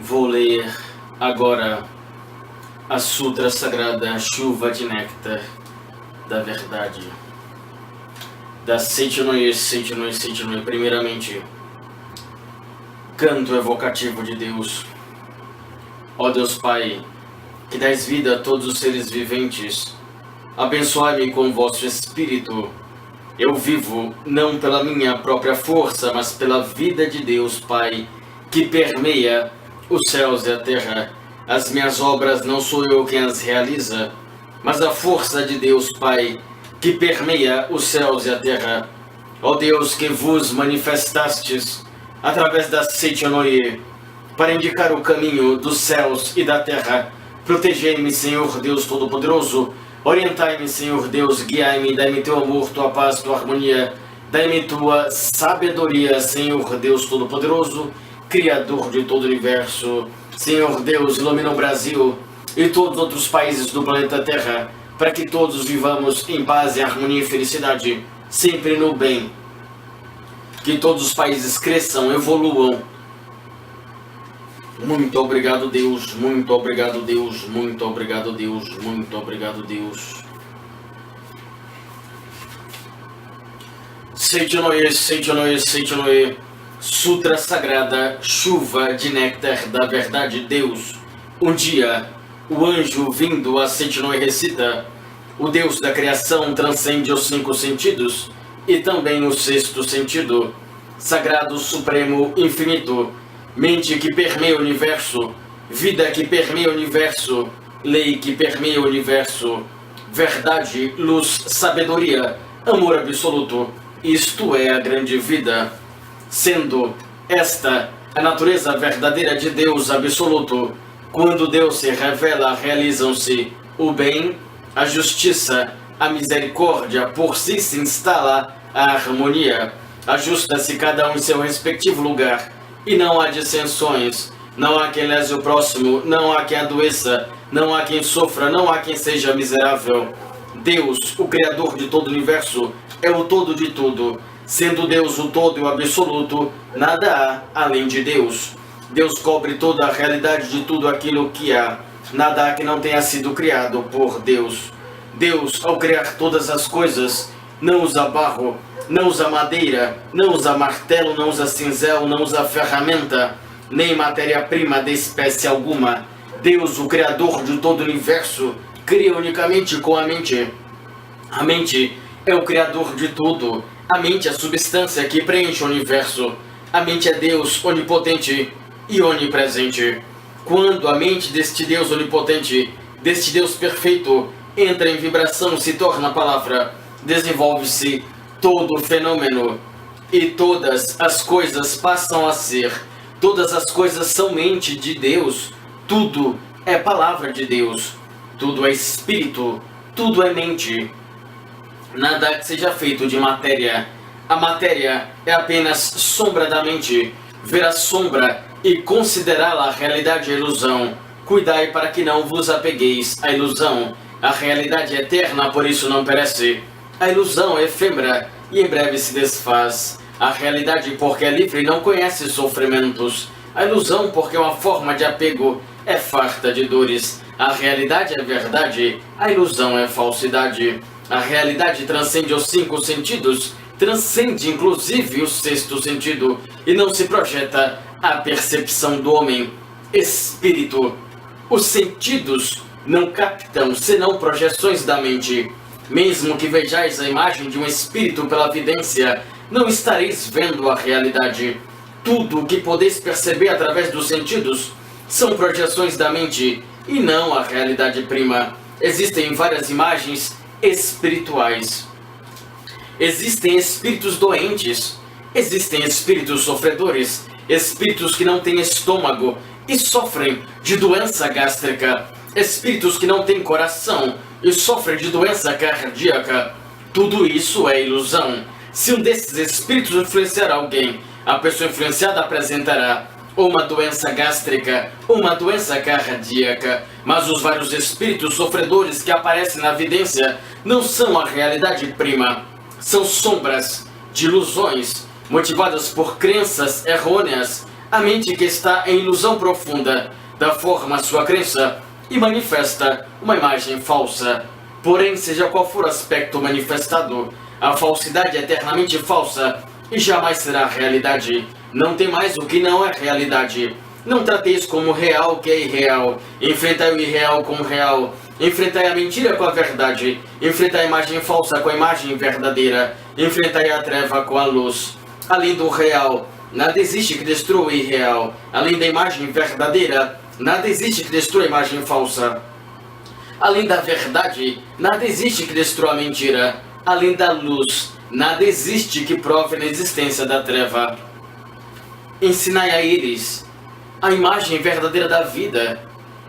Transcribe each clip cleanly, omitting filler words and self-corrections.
Vou ler agora a Sutra Sagrada Chuva de Néctar da Verdade. Da Seichinoye. Primeiramente, canto evocativo de Deus. Ó Deus Pai, que dás vida a todos os seres viventes, abençoai-me com vosso Espírito. Eu vivo não pela minha própria força, mas pela vida de Deus Pai, que permeia os céus e a terra. As minhas obras não sou eu quem as realiza, mas a força de Deus Pai, que permeia os céus e a terra. Ó Deus, que vos manifestastes através da Seichinoye para indicar o caminho dos céus e da terra, protegei-me, Senhor Deus Todo-Poderoso. Orientai-me, Senhor Deus, guiai-me, dai-me teu amor, tua paz, tua harmonia, dai-me tua sabedoria, Senhor Deus Todo-Poderoso, Criador de todo o universo. Senhor Deus, ilumina o Brasil e todos os outros países do planeta Terra, para que todos vivamos em paz, em harmonia e felicidade, sempre no bem. Que todos os países cresçam, evoluam. Muito obrigado, Deus. Muito obrigado, Deus. Muito obrigado, Deus. Muito obrigado, Deus. Seichinoye. Sutra Sagrada, Chuva de Néctar da Verdade. Deus. Um dia, o anjo vindo a Seichinoye recita: o Deus da criação transcende os 5 sentidos e também o 6º sentido. Sagrado, supremo, infinito, mente que permeia o universo, vida que permeia o universo, lei que permeia o universo, verdade, luz, sabedoria, amor absoluto, isto é a grande vida. Sendo esta a natureza verdadeira de Deus absoluto, quando Deus se revela, realizam-se o bem, a justiça, a misericórdia, por si se instala a harmonia, ajusta-se cada um em seu respectivo lugar, e não há dissensões, não há quem lese o próximo, não há quem adoeça, não há quem sofra, não há quem seja miserável. Deus, o Criador de todo o universo, é o todo de tudo. Sendo Deus o todo e o absoluto, nada há além de Deus. Deus cobre toda a realidade de tudo aquilo que há. Nada há que não tenha sido criado por Deus. Deus, ao criar todas as coisas, não usa barro, não usa madeira, não usa martelo, não usa cinzel, não usa ferramenta, nem matéria-prima de espécie alguma. Deus, o Criador de todo o universo, cria unicamente com a mente. A mente é o Criador de tudo. A mente é a substância que preenche o universo. A mente é Deus onipotente e onipresente. Quando a mente deste Deus onipotente, deste Deus perfeito, entra em vibração, se torna a palavra, desenvolve-se todo o fenômeno e todas as coisas passam a ser. Todas as coisas são mente de Deus. Tudo é palavra de Deus. Tudo é espírito. Tudo é mente. Nada que seja feito de matéria. A matéria é apenas sombra da mente. Ver a sombra e considerá-la a realidade é ilusão. Cuidai para que não vos apegueis à ilusão. A realidade é eterna, por isso não perece. A ilusão é efêmera e em breve se desfaz. A realidade, porque é livre, não conhece sofrimentos. A ilusão, porque é uma forma de apego, é farta de dores. A realidade é verdade, a ilusão é falsidade. A realidade transcende os 5 sentidos, transcende inclusive o 6º sentido, e não se projeta à percepção do homem. Espírito. Os sentidos não captam senão projeções da mente. Mesmo que vejais a imagem de um espírito pela vidência, não estareis vendo a realidade. Tudo o que podeis perceber através dos sentidos são projeções da mente e não a realidade prima. Existem várias imagens espirituais. Existem espíritos doentes, existem espíritos sofredores, espíritos que não têm estômago e sofrem de doença gástrica, espíritos que não têm coração e sofrem de doença cardíaca. Tudo isso é ilusão. Se um desses espíritos influenciar alguém, a pessoa influenciada apresentará ou uma doença gástrica, ou uma doença cardíaca. Mas os vários espíritos sofredores que aparecem na vidência não são a realidade prima. São sombras de ilusões motivadas por crenças errôneas a mente que está em ilusão profunda dá forma à sua crença e manifesta uma imagem falsa. Porém, seja qual for o aspecto manifestado, a falsidade é eternamente falsa e jamais será realidade. Não tem mais o que não é realidade. Não trateis como real o que é irreal. Enfrentai o irreal com o real. Enfrentai a mentira com a verdade. Enfrentai a imagem falsa com a imagem verdadeira. Enfrentai a treva com a luz. Além do real, nada existe que destrua o irreal. Além da imagem verdadeira, nada existe que destrua a imagem falsa. Além da verdade, nada existe que destrua a mentira. Além da luz, nada existe que prove a existência da treva. Ensinai a eles a imagem verdadeira da vida.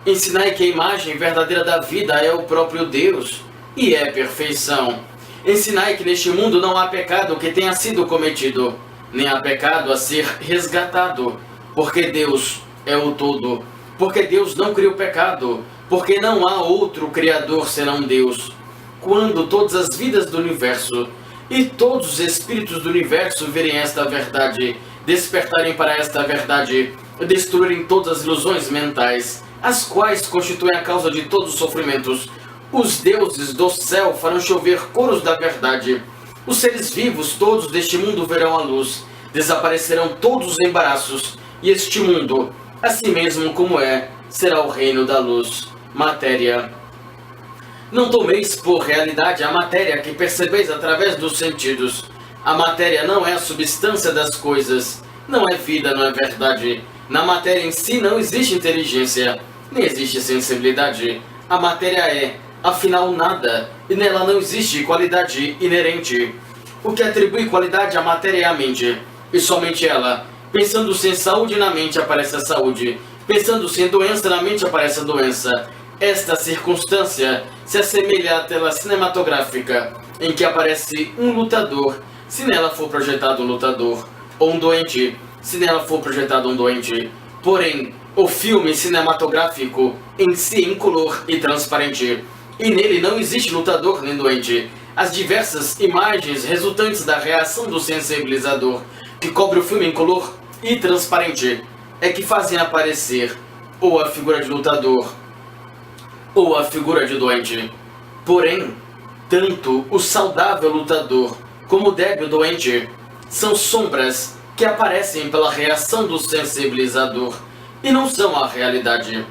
Ensinai que a imagem verdadeira da vida é o próprio Deus e é perfeição. Ensinai que neste mundo não há pecado que tenha sido cometido, nem há pecado a ser resgatado, porque Deus é o todo, porque Deus não criou pecado, porque não há outro Criador senão Deus. Quando todas as vidas do universo e todos os espíritos do universo verem esta verdade, despertarem para esta verdade, destruírem todas as ilusões mentais, as quais constituem a causa de todos os sofrimentos, os deuses do céu farão chover coros da verdade. Os seres vivos todos deste mundo verão a luz, desaparecerão todos os embaraços, e este mundo, assim mesmo como é, será o reino da luz. Matéria. Não tomeis por realidade a matéria que percebeis através dos sentidos. A matéria não é a substância das coisas, não é vida, não é verdade. Na matéria em si não existe inteligência, nem existe sensibilidade. A matéria é, afinal, nada, e nela não existe qualidade inerente. O que atribui qualidade à matéria é a mente, e somente ela. Pensando-se em saúde na mente aparece a saúde, pensando-se em doença na mente aparece a doença. Esta circunstância se assemelha à tela cinematográfica, em que aparece um lutador, se nela for projetado um lutador, ou um doente, se nela for projetado um doente. Porém, o filme cinematográfico em si é incolor e transparente, e nele não existe lutador nem doente. As diversas imagens resultantes da reação do sensibilizador, que cobre o filme incolor e transparente, é que fazem aparecer ou a figura de lutador ou a figura de doente. Porém, tanto o saudável lutador como o débil doente são sombras que aparecem pela reação do sensibilizador e não são a realidade.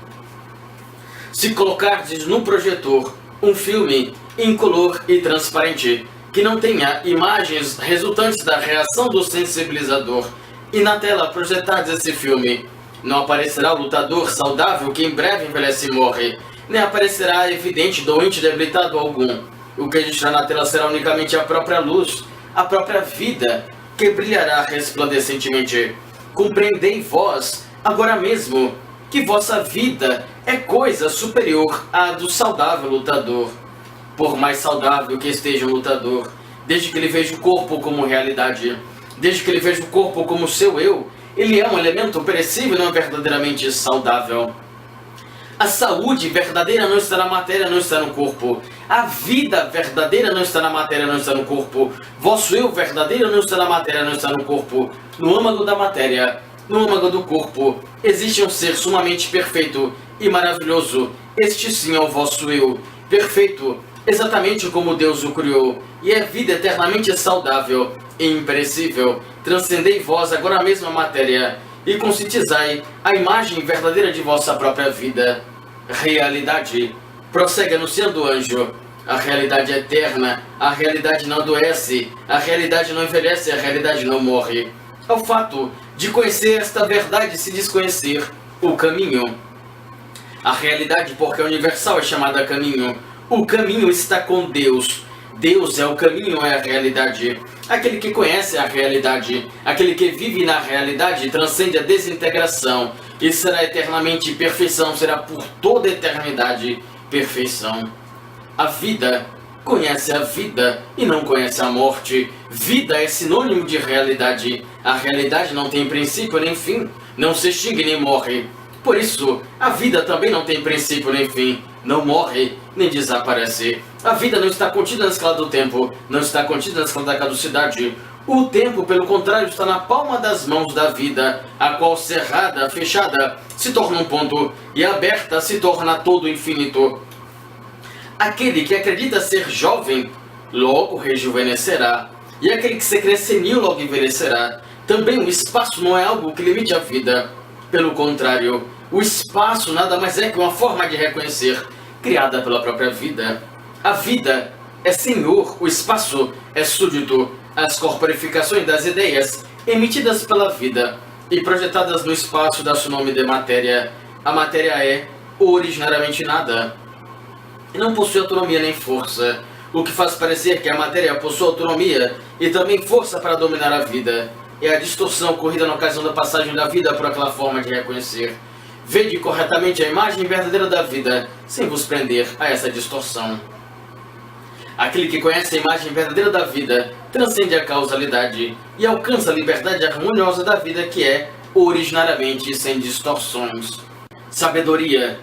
Se colocardes no projetor um filme incolor e transparente que não tenha imagens resultantes da reação do sensibilizador e na tela projetardes esse filme, não aparecerá o lutador saudável que em breve envelhece e morre, nem aparecerá evidente doente debilitado algum. O que existirá na tela será unicamente a própria luz, a própria vida, que brilhará resplandecentemente. Compreendei vós, agora mesmo, que vossa vida é coisa superior à do saudável lutador. Por mais saudável que esteja um lutador, desde que ele veja o corpo como realidade, desde que ele veja o corpo como seu eu, ele é um elemento perecível e não é verdadeiramente saudável. A saúde verdadeira não está na matéria, não está no corpo. A vida verdadeira não está na matéria, não está no corpo. Vosso eu verdadeiro não está na matéria, não está no corpo. No âmago da matéria, no âmago do corpo, existe um ser sumamente perfeito e maravilhoso. Este sim é o vosso eu, perfeito, exatamente como Deus o criou, e é vida eternamente saudável e imperecível. Transcendei vós agora mesmo a matéria, e conscientizai a imagem verdadeira de vossa própria vida. Realidade. Prossegue anunciando o anjo. A realidade é eterna, a realidade não adoece, a realidade não envelhece, a realidade não morre. Ao fato de conhecer esta verdade se desconhecer o caminho. A realidade, porque é universal, é chamada caminho. O caminho está com Deus. Deus é o caminho, é a realidade. Aquele que conhece a realidade, aquele que vive na realidade, transcende a desintegração e será eternamente perfeição, será por toda a eternidade perfeição. A vida conhece a vida e não conhece a morte. Vida é sinônimo de realidade. A realidade não tem princípio nem fim, não se extingue nem morre. Por isso, a vida também não tem princípio nem fim, não morre nem desaparece. A vida não está contida na escala do tempo, não está contida na escala da caducidade. O tempo, pelo contrário, está na palma das mãos da vida, a qual cerrada, fechada, se torna um ponto, e aberta se torna todo infinito. Aquele que acredita ser jovem, logo rejuvenescerá, e aquele que se crê senil logo envelhecerá. Também o espaço não é algo que limite a vida. Pelo contrário, o espaço nada mais é que uma forma de reconhecer, criada pela própria vida. A vida é senhor, o espaço é súdito. As corporificações das ideias, emitidas pela vida e projetadas no espaço, dá-se o nome de matéria. A matéria é, originariamente, nada. E não possui autonomia nem força, o que faz parecer que a matéria possui autonomia e também força para dominar a vida. É a distorção ocorrida na ocasião da passagem da vida por aquela forma de reconhecer. Vede corretamente a imagem verdadeira da vida, sem vos prender a essa distorção. Aquele que conhece a imagem verdadeira da vida transcende a causalidade e alcança a liberdade harmoniosa da vida, que é, originariamente, sem distorções. Sabedoria.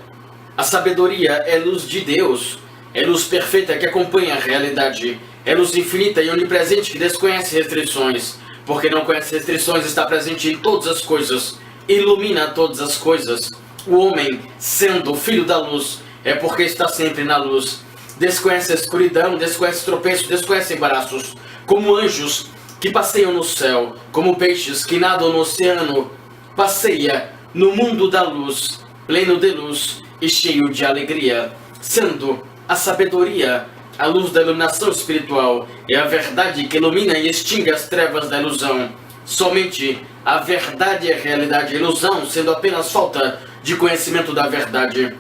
A sabedoria é luz de Deus, é luz perfeita que acompanha a realidade, é luz infinita e onipresente que desconhece restrições, porque não conhece restrições, está presente em todas as coisas, ilumina todas as coisas. O homem, sendo filho da luz, é porque está sempre na luz. Desconhece a escuridão, desconhece tropeço, desconhece embaraços, como anjos que passeiam no céu, como peixes que nadam no oceano, passeia no mundo da luz, pleno de luz e cheio de alegria, sendo a sabedoria a luz da iluminação espiritual, é a verdade que ilumina e extingue as trevas da ilusão. Somente a verdade é realidade, a ilusão sendo apenas falta de conhecimento da verdade.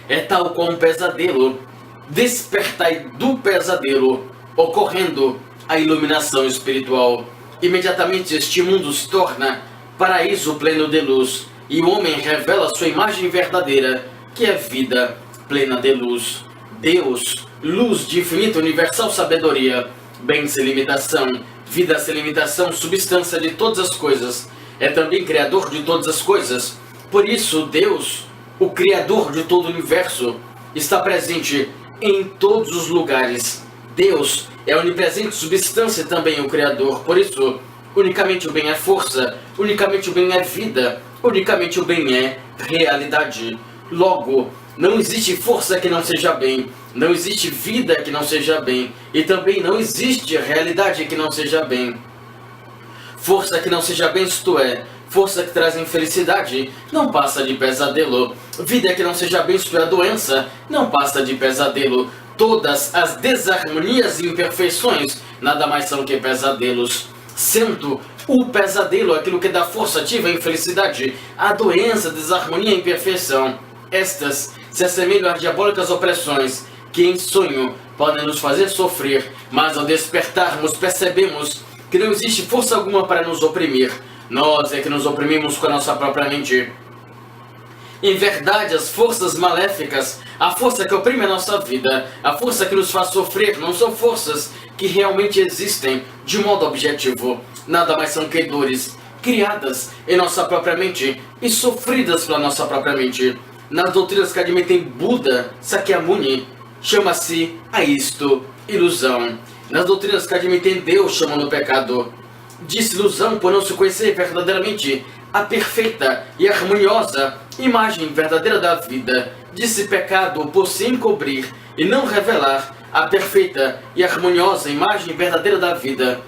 É tal como um pesadelo. Despertai do pesadelo, ocorrendo a iluminação espiritual. Imediatamente este mundo se torna paraíso pleno de luz, e o homem revela sua imagem verdadeira, que é vida plena de luz. Deus, luz de infinita universal sabedoria, bem sem limitação, vida sem limitação, substância de todas as coisas, é também criador de todas as coisas. Por isso, Deus, o criador de todo o universo, está presente em todos os lugares. Deus é onipresente substância e também o Criador. Por isso, unicamente o bem é força, unicamente o bem é vida, unicamente o bem é realidade. Logo, não existe força que não seja bem, não existe vida que não seja bem, e também não existe realidade que não seja bem. Força que não seja bem, isto é, força que traz infelicidade, não passa de pesadelo. Vida que não seja bem, isto é, doença, não passa de pesadelo. Todas as desarmonias e imperfeições nada mais são que pesadelos. Sendo o pesadelo aquilo que dá força ativa à infelicidade, a doença, desarmonia e imperfeição, estas se assemelham às diabólicas opressões que em sonho podem nos fazer sofrer, mas ao despertarmos percebemos que não existe força alguma para nos oprimir. Nós é que nos oprimimos com a nossa própria mente. Em verdade, as forças maléficas, a força que oprime a nossa vida, a força que nos faz sofrer, não são forças que realmente existem de modo objetivo. Nada mais são que dores criadas em nossa própria mente e sofridas pela nossa própria mente. Nas doutrinas que admitem Buda Sakyamuni, chama-se a isto ilusão. Nas doutrinas que admitem Deus, chamam no pecado. Diz ilusão por não se conhecer verdadeiramente a perfeita e harmoniosa imagem verdadeira da vida. Disse pecado por se encobrir e não revelar a perfeita e harmoniosa imagem verdadeira da vida.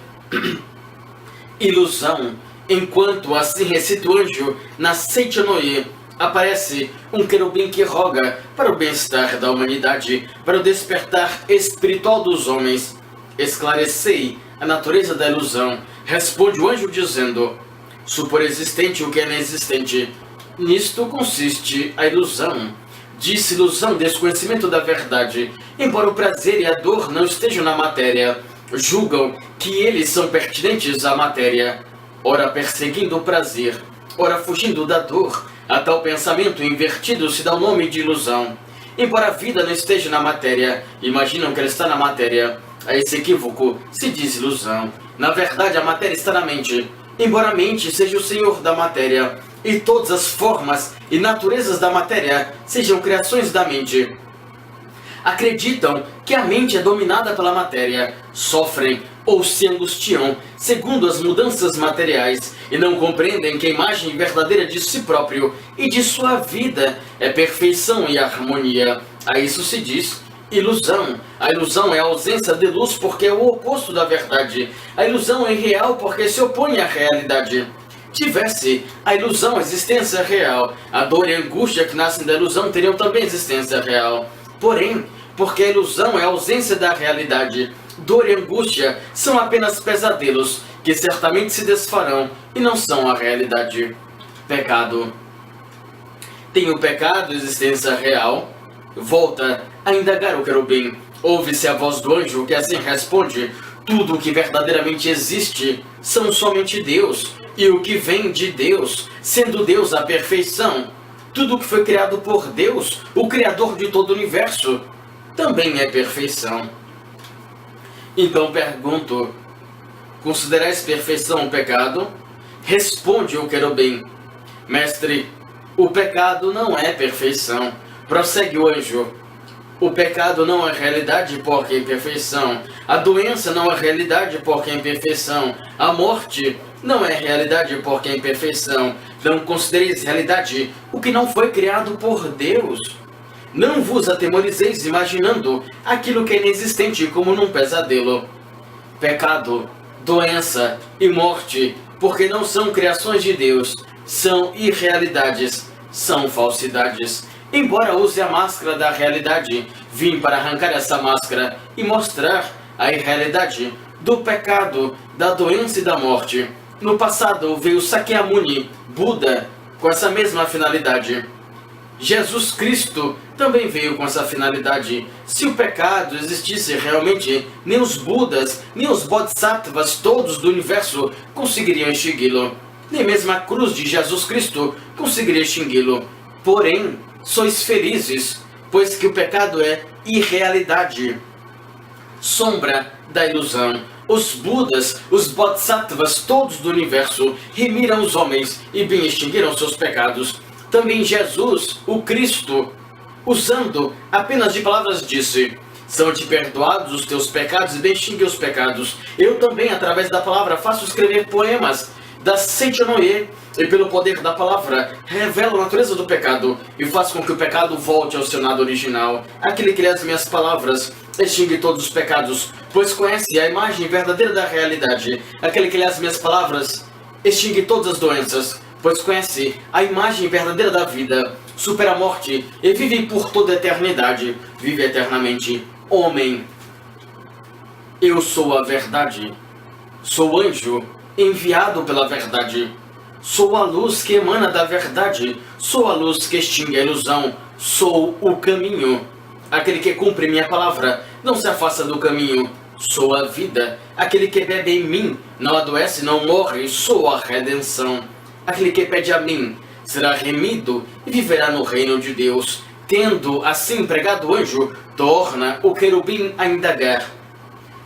Ilusão, enquanto assim recita o anjo na Seichonoye, aparece um querubim que roga para o bem-estar da humanidade, para o despertar espiritual dos homens. Esclarecei a natureza da ilusão. Responde o anjo dizendo: supor existente o que é inexistente. Nisto consiste a ilusão. Disse ilusão, desconhecimento da verdade. Embora o prazer e a dor não estejam na matéria, julgam que eles são pertinentes à matéria. Ora perseguindo o prazer, ora fugindo da dor. A tal pensamento invertido se dá o nome de ilusão. Embora a vida não esteja na matéria, imaginam que ela está na matéria. A esse equívoco se diz ilusão. Na verdade, a matéria está na mente. Embora a mente seja o senhor da matéria, e todas as formas e naturezas da matéria sejam criações da mente, acreditam que a mente é dominada pela matéria, sofrem ou se angustiam segundo as mudanças materiais e não compreendem que a imagem verdadeira de si próprio e de sua vida é perfeição e harmonia. A isso se diz ilusão. A ilusão é a ausência de luz porque é o oposto da verdade. A ilusão é irreal porque se opõe à realidade. Tivesse a ilusão a existência real, a dor e a angústia que nascem da ilusão teriam também existência real. Porém, porque a ilusão é a ausência da realidade, dor e angústia são apenas pesadelos que certamente se desfarão e não são a realidade. Pecado. Tem o pecado existência real? Volta a indagar o querubim. Ouve-se a voz do anjo que assim responde: tudo o que verdadeiramente existe são somente Deus, e o que vem de Deus, sendo Deus a perfeição. Tudo o que foi criado por Deus, o Criador de todo o universo, também é perfeição. Então pergunto: considerais perfeição o pecado? Responde o querubim: mestre, o pecado não é perfeição. Prossegue o anjo: o pecado não é realidade porque é imperfeição. A doença não é realidade porque é imperfeição. A morte não é realidade porque é imperfeição. Não considereis realidade o que não foi criado por Deus. Não vos atemorizeis imaginando aquilo que é inexistente como num pesadelo. Pecado, doença e morte, porque não são criações de Deus, são irrealidades, são falsidades. Embora use a máscara da realidade, vim para arrancar essa máscara e mostrar a irrealidade do pecado, da doença e da morte. No passado veio Sakyamuni, Buda, com essa mesma finalidade. Jesus Cristo também veio com essa finalidade. Se o pecado existisse realmente, nem os Budas, nem os Bodhisattvas todos do universo conseguiriam extingui-lo. Nem mesmo a cruz de Jesus Cristo conseguiria extingui-lo. Porém, sois felizes, pois que o pecado é irrealidade, sombra da ilusão. Os Budas, os Bodhisattvas todos do universo remiram os homens e bem extinguiram seus pecados. Também Jesus, o Cristo, usando apenas de palavras disse: são-te perdoados os teus pecados e bem extingue os pecados. Eu também, através da palavra, faço escrever poemas da Seichonoye, e pelo poder da palavra revela a natureza do pecado e faz com que o pecado volte ao seu nada original. Aquele que lê as minhas palavras extingue todos os pecados, pois conhece a imagem verdadeira da realidade. Aquele que lê as minhas palavras extingue todas as doenças, pois conhece a imagem verdadeira da vida, supera a morte e vive por toda a eternidade, vive eternamente. Homem, eu sou a verdade, sou anjo enviado pela verdade. Sou a luz que emana da verdade, sou a luz que extingue a ilusão, sou o caminho. Aquele que cumpre minha palavra não se afasta do caminho, sou a vida. Aquele que bebe em mim não adoece, não morre, sou a redenção. Aquele que pede a mim será remido e viverá no reino de Deus. Tendo assim pregado o anjo, torna o querubim a indagar: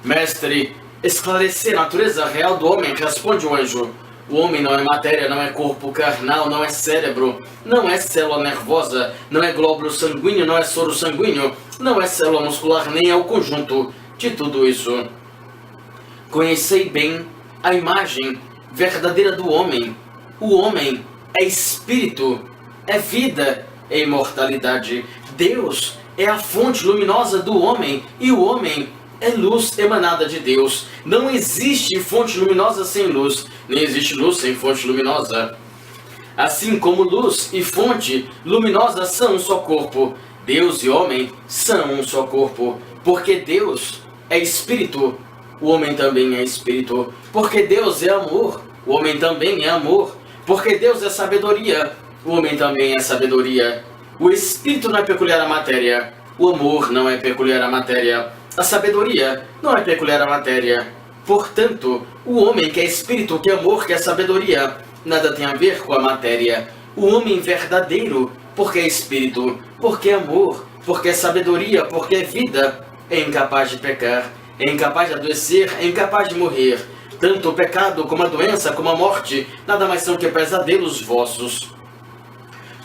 mestre, esclarecer a natureza real do homem, responde o anjo. O homem não é matéria, não é corpo carnal, não é cérebro, não é célula nervosa, não é glóbulo sanguíneo, não é soro sanguíneo, não é célula muscular, nem é o conjunto de tudo isso. Conhecei bem a imagem verdadeira do homem. O homem é espírito, é vida, é imortalidade. Deus é a fonte luminosa do homem e o homem é luz emanada de Deus. Não existe fonte luminosa sem luz, nem existe luz sem fonte luminosa. Assim como luz e fonte luminosa são um só corpo, Deus e homem são um só corpo. Porque Deus é espírito, o homem também é espírito. Porque Deus é amor, o homem também é amor. Porque Deus é sabedoria, o homem também é sabedoria. O espírito não é peculiar à matéria, o amor não é peculiar à matéria. A sabedoria não é peculiar à matéria. Portanto, o homem que é espírito, que é amor, que é sabedoria, nada tem a ver com a matéria. O homem verdadeiro, porque é espírito, porque é amor, porque é sabedoria, porque é vida, é incapaz de pecar, é incapaz de adoecer, é incapaz de morrer. Tanto o pecado, como a doença, como a morte, nada mais são que pesadelos vossos.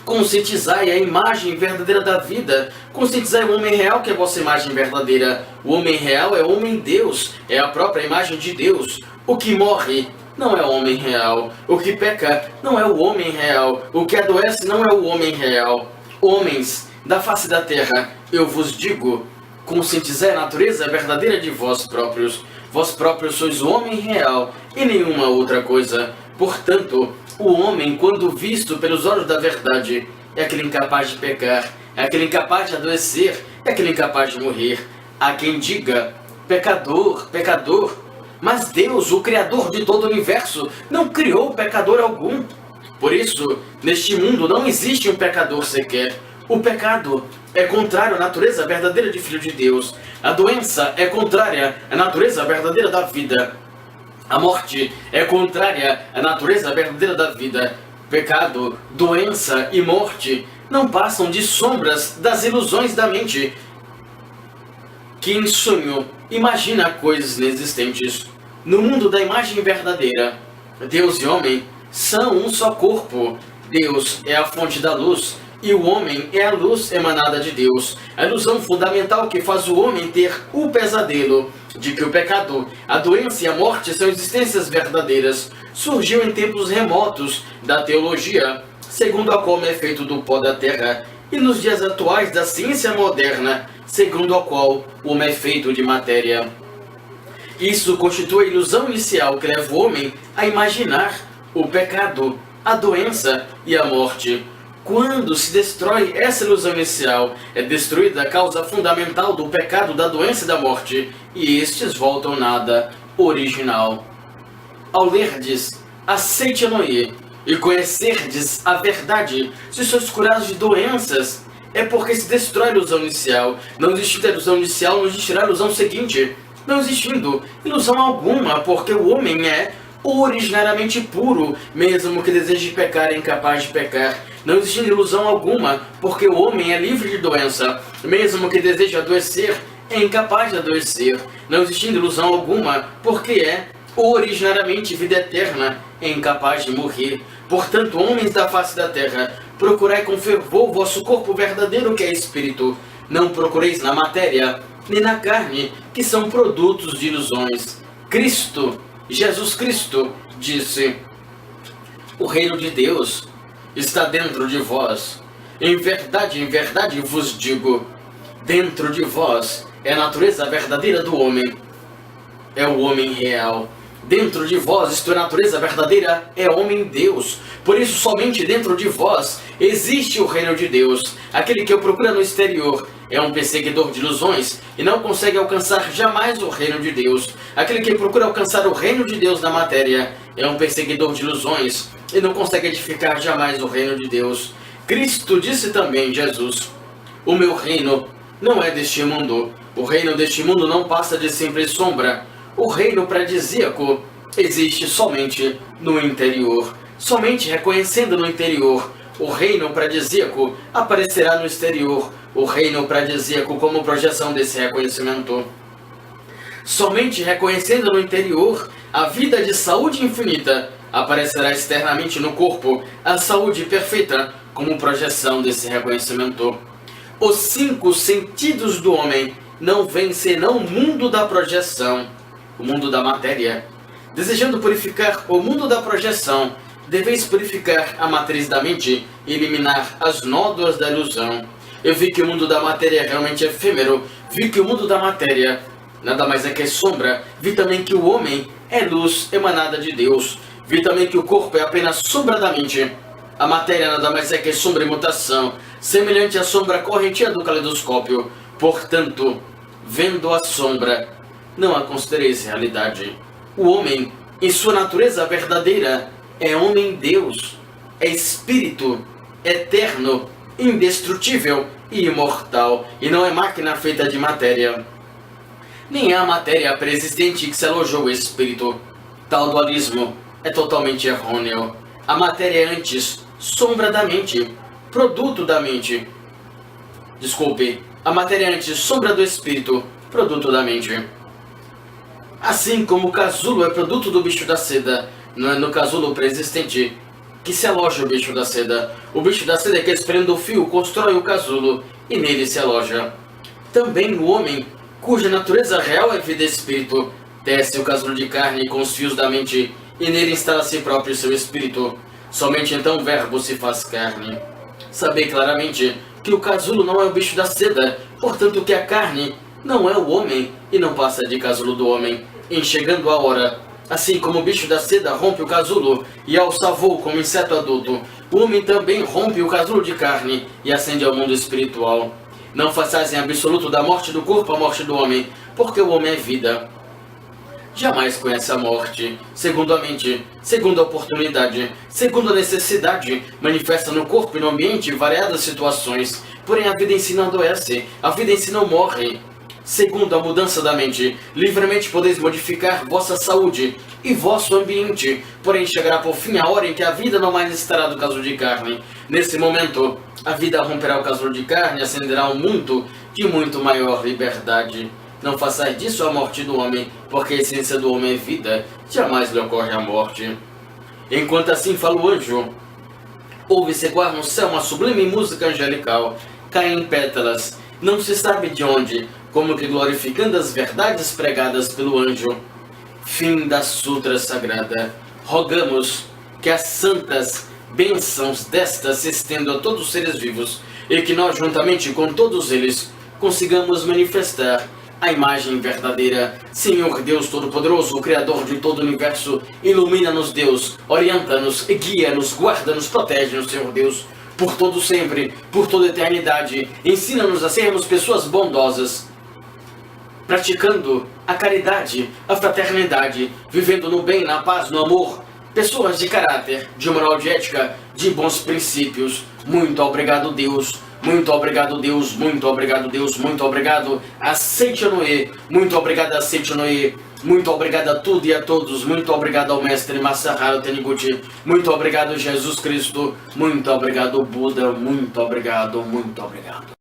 Conscientizai a imagem verdadeira da vida. Conscientizai o homem real, que é a vossa imagem verdadeira. O homem real é homem-deus, é a própria imagem de Deus. O que morre não é o homem real. O que peca não é o homem real. O que adoece não é o homem real. Homens da face da terra, eu vos digo, conscientizai a natureza verdadeira de vós próprios. Vós próprios sois o homem real e nenhuma outra coisa. Portanto, o homem, quando visto pelos olhos da verdade, é aquele incapaz de pecar, é aquele incapaz de adoecer, é aquele incapaz de morrer. Há quem diga, pecador, pecador. Mas Deus, o Criador de todo o universo, não criou pecador algum. Por isso, neste mundo não existe um pecador sequer. O pecado é contrário à natureza verdadeira de Filho de Deus. A doença é contrária à natureza verdadeira da vida. A morte é contrária à natureza verdadeira da vida. Pecado, doença e morte não passam de sombras das ilusões da mente, que em sonho imagina coisas inexistentes. No mundo da imagem verdadeira, Deus e homem são um só corpo. Deus é a fonte da luz e o homem é a luz emanada de Deus. A ilusão fundamental que faz o homem ter o pesadelo de que o pecado, a doença e a morte são existências verdadeiras surgiu em tempos remotos da teologia, segundo a qual é feito do pó da terra, e nos dias atuais da ciência moderna, segundo a qual o homem é feito de matéria. Isso constitui a ilusão inicial que leva o homem a imaginar o pecado, a doença e a morte. Quando se destrói essa ilusão inicial, é destruída a causa fundamental do pecado, da doença e da morte, e estes voltam nada original. Ao lerdes, aceite-no-ie, e conhecerdes a verdade, se sois curados de doenças, é porque se destrói a ilusão inicial. Não existindo a ilusão inicial, não existirá a ilusão seguinte. Não existindo ilusão alguma, porque o homem é originariamente puro, mesmo que deseje pecar, é incapaz de pecar. Não existindo ilusão alguma, porque o homem é livre de doença, mesmo que deseje adoecer, é incapaz de adoecer. Não existindo ilusão alguma, porque é originariamente vida eterna, é incapaz de morrer. Portanto, homens da face da terra, procurai com fervor o vosso corpo verdadeiro, que é espírito. Não procureis na matéria, nem na carne, que são produtos de ilusões. Cristo, Jesus Cristo, disse: o reino de Deus está dentro de vós. Em verdade vos digo, dentro de vós é a natureza verdadeira do homem, é o homem real. Dentro de vós, isto é, a natureza verdadeira, é homem-deus. Por isso, somente dentro de vós existe o reino de Deus. Aquele que o procura no exterior é um perseguidor de ilusões e não consegue alcançar jamais o reino de Deus. Aquele que procura alcançar o reino de Deus na matéria é um perseguidor de ilusões e não consegue edificar jamais o reino de Deus. Cristo disse também, Jesus: o meu reino não é deste mundo. O reino deste mundo não passa de simples sombra. O reino paradisíaco existe somente no interior. Somente reconhecendo no interior, o reino paradisíaco aparecerá no exterior. O reino paradisíaco como projeção desse reconhecimento. Somente reconhecendo no interior, a vida de saúde infinita aparecerá externamente no corpo, a saúde perfeita como projeção desse reconhecimento. Os 5 sentidos do homem não veem senão o mundo da projeção, o mundo da matéria. Desejando purificar o mundo da projeção, deveis purificar a matriz da mente e eliminar as nódoas da ilusão. Eu vi que o mundo da matéria é realmente efêmero, vi que o mundo da matéria nada mais é que sombra, vi também que o homem é luz emanada de Deus, vi também que o corpo é apenas sombra da mente. A matéria nada mais é que sombra e mutação, semelhante à sombra correntia do caleidoscópio. Portanto, vendo a sombra, não a considereis realidade. O homem, em sua natureza verdadeira, é homem-deus, é espírito, eterno, indestrutível e imortal, e não é máquina feita de matéria. Nem é a matéria preexistente que se alojou o espírito. Tal dualismo é totalmente errôneo. A matéria é antes sombra da mente, produto da mente. Desculpe, a matéria é antes sombra do espírito, produto da mente. Assim como o casulo é produto do bicho da seda, no casulo preexistente, que se aloja o bicho da seda. O bicho da seda é que, esperando o fio, constrói o casulo e nele se aloja. Também o homem, cuja natureza real é vida e espírito, tece o casulo de carne com os fios da mente e nele instala a si próprio seu espírito. Somente então o verbo se faz carne. Sabei claramente que o casulo não é o bicho da seda, portanto que a carne não é o homem e não passa de casulo do homem, em chegando a hora. Assim como o bicho da seda rompe o casulo e alça voo como inseto adulto, o homem também rompe o casulo de carne e ascende ao mundo espiritual. Não façais em absoluto da morte do corpo a morte do homem, porque o homem é vida. Jamais conhece a morte, segundo a mente, segundo a oportunidade, segundo a necessidade, manifesta no corpo e no ambiente variadas situações, porém a vida em si não adoece, a vida em si não morre. Segundo a mudança da mente, livremente podeis modificar vossa saúde e vosso ambiente, porém chegará por fim a hora em que a vida não mais estará do casulo de carne. Nesse momento, a vida romperá o casulo de carne e ascenderá a um mundo de muito maior liberdade. Não façais disso a morte do homem, porque a essência do homem é vida, jamais lhe ocorre a morte. Enquanto assim fala o anjo, ouve-se ecoar no céu uma sublime música angelical, cai em pétalas, não se sabe de onde, como que glorificando as verdades pregadas pelo anjo. Fim da Sutra Sagrada. Rogamos que as santas bênçãos desta se estendam a todos os seres vivos, e que nós, juntamente com todos eles, consigamos manifestar a imagem verdadeira. Senhor Deus Todo-Poderoso, o Criador de todo o Universo, ilumina-nos, Deus, orienta-nos, guia-nos, guarda-nos, protege-nos, Senhor Deus, por todo sempre, por toda eternidade. Ensina-nos a sermos pessoas bondosas, praticando a caridade, a fraternidade, vivendo no bem, na paz, no amor, pessoas de caráter, de moral, de ética, de bons princípios. Muito obrigado, Deus. Muito obrigado, Deus. Muito obrigado, Deus. Muito obrigado. Aceite a Noé. Muito obrigado, aceite a Noé. Muito obrigado a tudo e a todos. Muito obrigado ao Mestre Masaharu Taniguchi. Muito obrigado, Jesus Cristo. Muito obrigado, Buda. Muito obrigado, muito obrigado.